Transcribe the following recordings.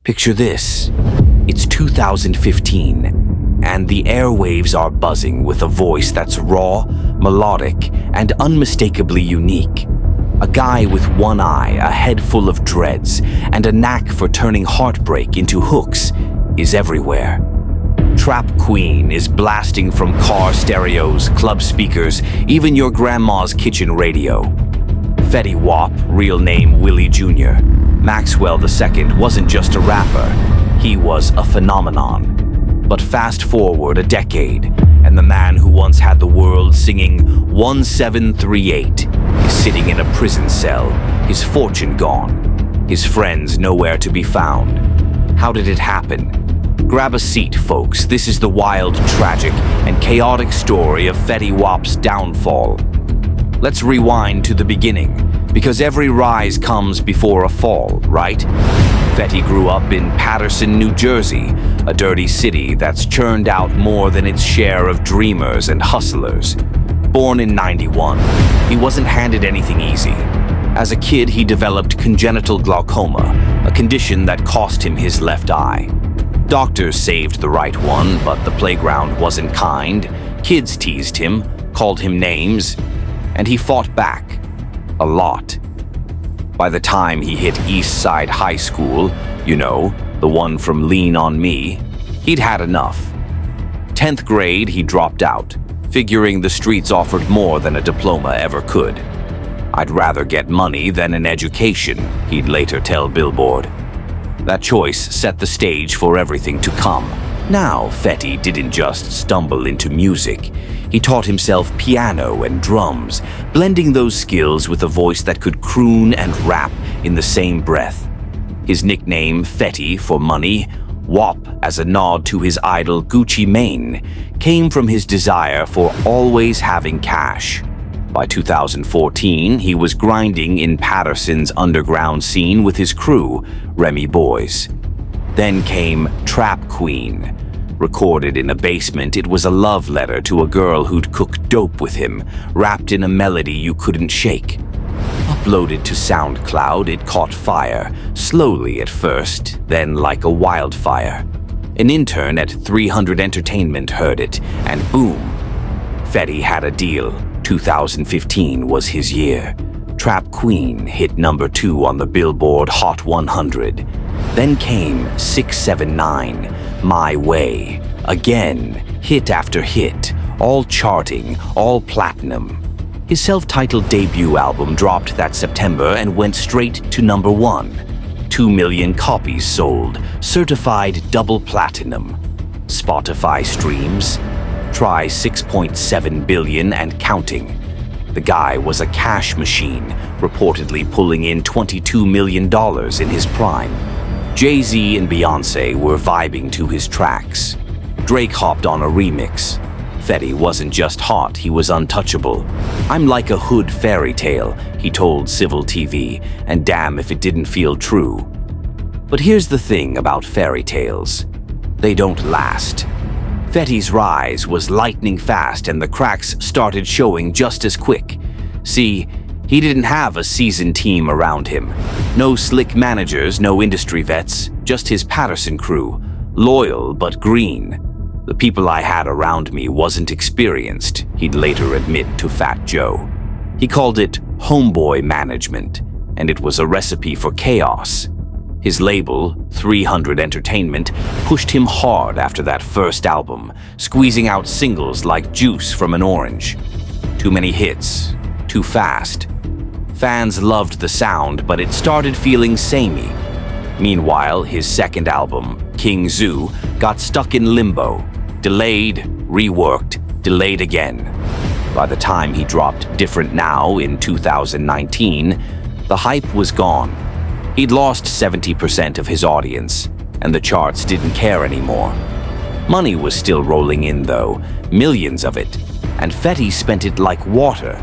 Picture this. It's 2015, and the airwaves are buzzing with a voice that's raw, melodic, and unmistakably unique. A guy with one eye, a head full of dreads, and a knack for turning heartbreak into hooks is everywhere. Trap Queen is blasting from car stereos, club speakers, even your grandma's kitchen radio. Fetty Wap, real name Willie Junior Maxwell II, wasn't just a rapper, he was a phenomenon. But fast forward a decade, and the man who once had the world singing 1738 is sitting in a prison cell, his fortune gone, his friends nowhere to be found. How did it happen? Grab a seat, folks. This is the wild, tragic, and chaotic story of Fetty Wap's downfall. Let's rewind to the beginning, because every rise comes before a fall, right? Fetty grew up in Paterson, New Jersey, a dirty city that's churned out more than its share of dreamers and hustlers. Born in '91, he wasn't handed anything easy. As a kid, he developed congenital glaucoma, a condition that cost him his left eye. Doctors saved the right one, but the playground wasn't kind. Kids teased him, called him names, and he fought back. A lot. By the time he hit East Side High School, you know, the one from Lean on Me, he'd had enough. 10th grade, he dropped out, figuring the streets offered more than a diploma ever could. "I'd rather get money than an education," he'd later tell Billboard. That choice set the stage for everything to come. Now, Fetty didn't just stumble into music. He taught himself piano and drums, blending those skills with a voice that could croon and rap in the same breath. His nickname, Fetty for money, Wap as a nod to his idol Gucci Mane, came from his desire for always having cash. By 2014, he was grinding in Paterson's underground scene with his crew, Remy Boys. Then came Trap Queen. Recorded in a basement, it was a love letter to a girl who'd cook dope with him, wrapped in a melody you couldn't shake. Uploaded to SoundCloud, it caught fire, slowly at first, then like a wildfire. An intern at 300 Entertainment heard it, and boom, Fetty had a deal. 2015 was his year. Trap Queen hit number 2 on the Billboard Hot 100. Then came 679, My Way. Again, hit after hit, all charting, all platinum. His self-titled debut album dropped that September and went straight to number 1. 2 million copies sold, certified double platinum. Spotify streams, try 6.7 billion and counting. The guy was a cash machine, reportedly pulling in $22 million in his prime. Jay-Z and Beyoncé were vibing to his tracks. Drake hopped on a remix. Fetty wasn't just hot, he was untouchable. "I'm like a hood fairy tale," he told Civil TV, and damn if it didn't feel true. But here's the thing about fairy tales. They don't last. Fetty's rise was lightning fast and the cracks started showing just as quick. See, he didn't have a seasoned team around him. No slick managers, no industry vets, just his Paterson crew. Loyal but green. "The people I had around me wasn't experienced," he'd later admit to Fat Joe. He called it homeboy management, and it was a recipe for chaos. His label, 300 Entertainment, pushed him hard after that first album, squeezing out singles like juice from an orange. Too many hits, too fast. Fans loved the sound, but it started feeling samey. Meanwhile, his second album, King Zoo, got stuck in limbo. Delayed, reworked, delayed again. By the time he dropped Different Now in 2019, the hype was gone. He'd lost 70% of his audience, and the charts didn't care anymore. Money was still rolling in though, millions of it, and Fetty spent it like water.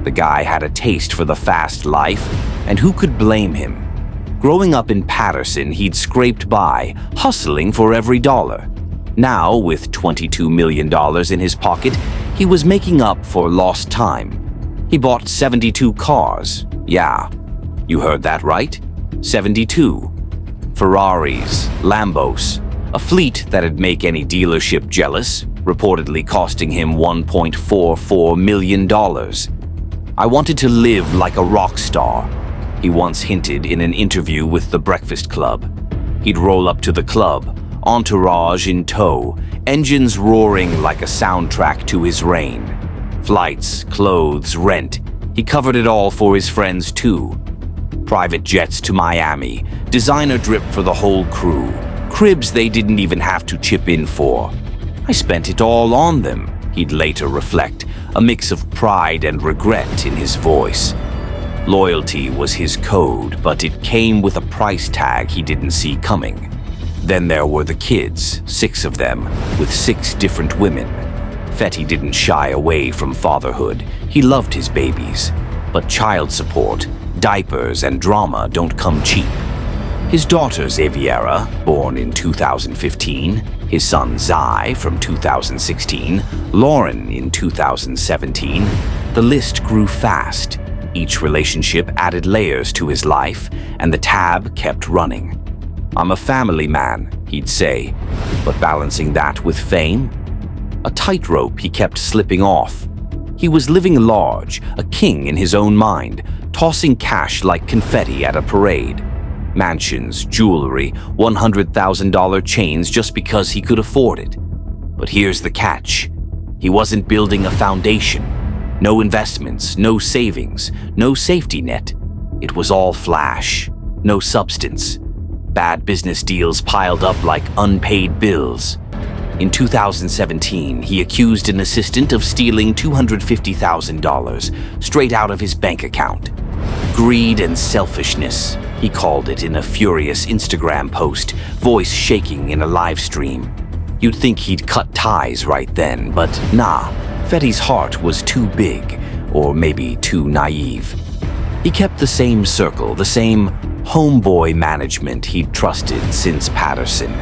The guy had a taste for the fast life, and who could blame him? Growing up in Paterson, he'd scraped by, hustling for every dollar. Now, with $22 million in his pocket, he was making up for lost time. He bought 72 cars. Yeah, you heard that right. 72. Ferraris, Lambos, a fleet that'd make any dealership jealous, reportedly costing him $1.44 million. I wanted to live like a rock star, he once hinted in an interview with The Breakfast Club. He'd roll up to the club, entourage in tow, engines roaring like a soundtrack to his reign. Flights, clothes, rent, he covered it all for his friends too. Private jets to Miami, designer drip for the whole crew, cribs they didn't even have to chip in for. I spent it all on them, he'd later reflect, a mix of pride and regret in his voice. Loyalty was his code, but it came with a price tag he didn't see coming. Then there were the kids, 6 of them, with 6 different women. Fetty didn't shy away from fatherhood. He loved his babies. But child support, diapers, and drama don't come cheap. His daughter Xaviera, born in 2015, his son Zai from 2016, Lauren in 2017, the list grew fast. Each relationship added layers to his life, and the tab kept running. I'm a family man, he'd say, but balancing that with fame? A tightrope he kept slipping off. He was living large, a king in his own mind, tossing cash like confetti at a parade. Mansions, jewelry, $100,000 chains just because he could afford it. But here's the catch. He wasn't building a foundation. No investments, no savings, no safety net. It was all flash, no substance. Bad business deals piled up like unpaid bills. In 2017, he accused an assistant of stealing $250,000 straight out of his bank account. Greed and selfishness, he called it in a furious Instagram post, voice shaking in a live stream. You'd think he'd cut ties right then, but nah. Fetty's heart was too big, or maybe too naive. He kept the same circle, the same homeboy management he'd trusted since Patterson.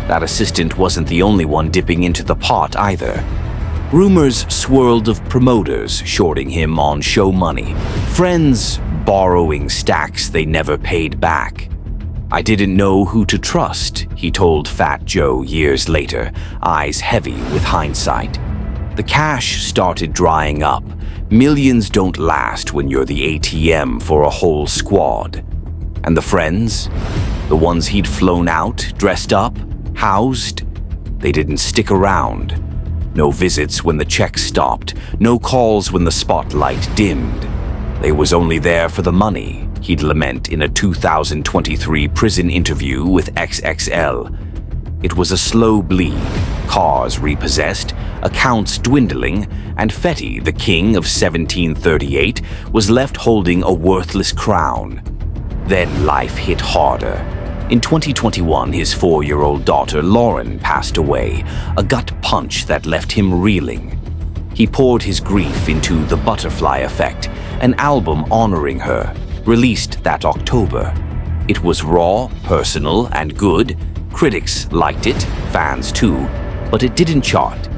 That assistant wasn't the only one dipping into the pot either. Rumors swirled of promoters shorting him on show money, friends borrowing stacks they never paid back. I didn't know who to trust, he told Fat Joe years later, eyes heavy with hindsight. The cash started drying up. Millions don't last when you're the ATM for a whole squad. And the friends? The ones he'd flown out, dressed up, housed? They didn't stick around. No visits when the checks stopped, no calls when the spotlight dimmed. They was only there for the money, he'd lament in a 2023 prison interview with XXL. It was a slow bleed, cars repossessed, accounts dwindling, and Fetty, the king of 1738, was left holding a worthless crown. Then life hit harder. In 2021, his 4-year-old daughter Lauren passed away, a gut punch that left him reeling. He poured his grief into The Butterfly Effect, an album honoring her, released that October. It was raw, personal, and good. Critics liked it, fans too, but it didn't chart.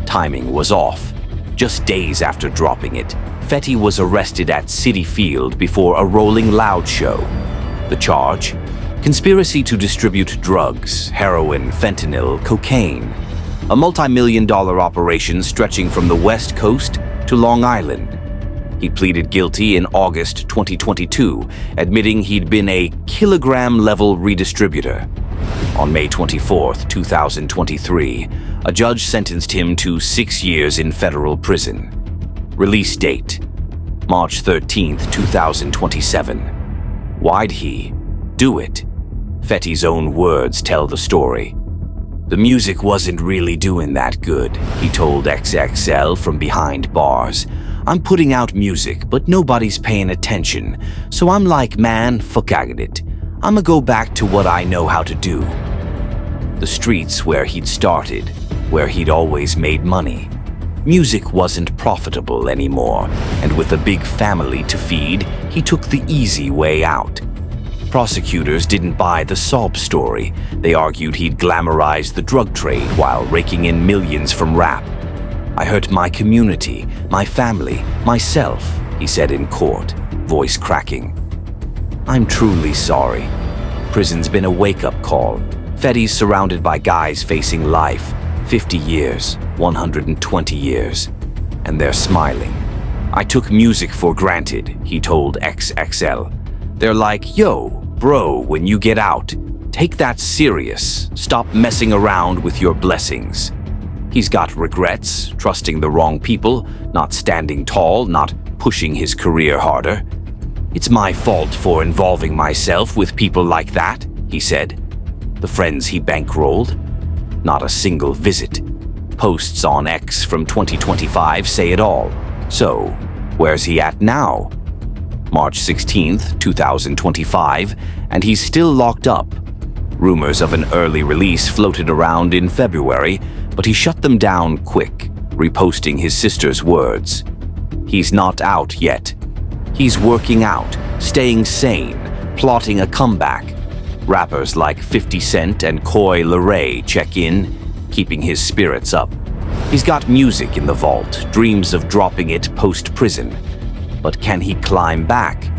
Timing was off. Just days after dropping it, Fetty was arrested at Citi Field before a Rolling Loud show. The charge? Conspiracy to distribute drugs, heroin, fentanyl, cocaine. A multi-million-dollar operation stretching from the West Coast to Long Island. He pleaded guilty in August 2022, admitting he'd been a kilogram-level redistributor. On May 24, 2023, a judge sentenced him to 6 years in federal prison. Release date: March 13, 2027. Why'd he do it? Fetty's own words tell the story. The music wasn't really doing that good, he told XXL from behind bars. I'm putting out music, but nobody's paying attention, so I'm like, man, forget it. I'ma go back to what I know how to do. The streets where he'd started, where he'd always made money. Music wasn't profitable anymore, and with a big family to feed, he took the easy way out. Prosecutors didn't buy the sob story. They argued he'd glamorized the drug trade while raking in millions from rap. I hurt my community, my family, myself, he said in court, voice cracking. I'm truly sorry. Prison's been a wake-up call. Fetty's surrounded by guys facing life, 50 years, 120 years, and they're smiling. I took music for granted, he told XXL. They're like, yo, bro, when you get out, take that serious. Stop messing around with your blessings. He's got regrets, trusting the wrong people, not standing tall, not pushing his career harder. It's my fault for involving myself with people like that, he said. The friends he bankrolled? Not a single visit. Posts on X from 2025 say it all. So, where's he at now? March 16th, 2025, and he's still locked up. Rumors of an early release floated around in February, but he shut them down quick, reposting his sister's words. He's not out yet. He's working out, staying sane, plotting a comeback. Rappers like 50 Cent and Coi Leray check in, keeping his spirits up. He's got music in the vault, dreams of dropping it post-prison. But can he climb back?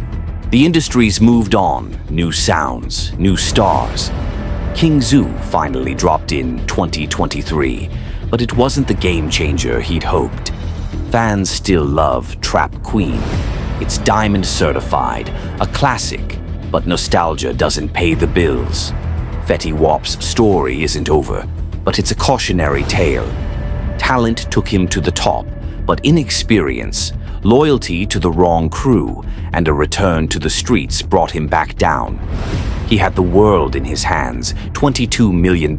The industry's moved on, new sounds, new stars. King Zoo finally dropped in 2023, but it wasn't the game changer he'd hoped. Fans still love Trap Queen. It's diamond certified, a classic, but nostalgia doesn't pay the bills. Fetty Wap's story isn't over, but it's a cautionary tale. Talent took him to the top, but inexperience, loyalty to the wrong crew, and a return to the streets brought him back down. He had the world in his hands, $22 million,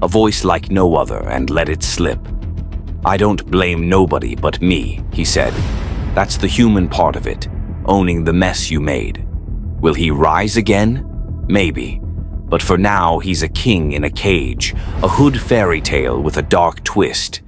a voice like no other, and let it slip. I don't blame nobody but me, he said. That's the human part of it, owning the mess you made. Will he rise again? Maybe. But for now, he's a king in a cage, a hood fairy tale with a dark twist.